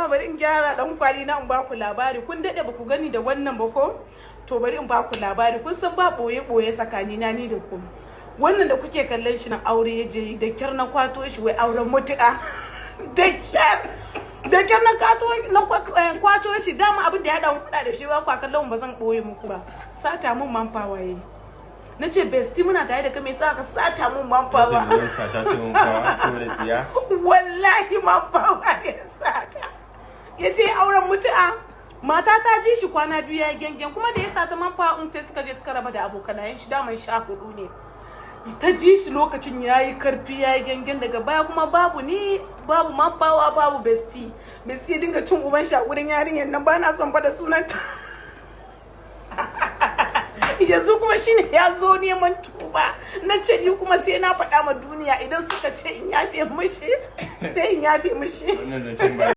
dama bari in gyara dan kwali na in ba ku labari. Kun dade ba ku gani da wannan ba ko? To bari in ba ku labari. Kun san ba boye tsakani na ni da ku. Wannan da kuke kallon shi na aure ya je da kyar na kwato shi wai auren mutu'a. Da kyar na kwato shi dama abin da ya dan fada da shi ba kwa kallon ba zan boye muku ba. Sata mun manfawa yayi. Na ce bestie muna tare da kai mai tsaka sata mun manfawa. Wallahi manfawa ya sata. Ya je auren mutu'a. Mata ta ji shi kwana biyu ya gengen kuma da ya sata manfawa in sai suka je suka raba da abokanayen shi daman sha hudu ne. Ta ji shi lokacin yayi karfi yayi gengen daga baya kuma babu manfawa babu bestie. Bestie dinga cin uban shakurin yarinyar nan ba na son fada sunanta. Yanzu kuma shine ya zo neman tuba. Na ce ni kuma sai na faɗa ma duniya idan suka ce in yafe mishi sai in yafe mishi.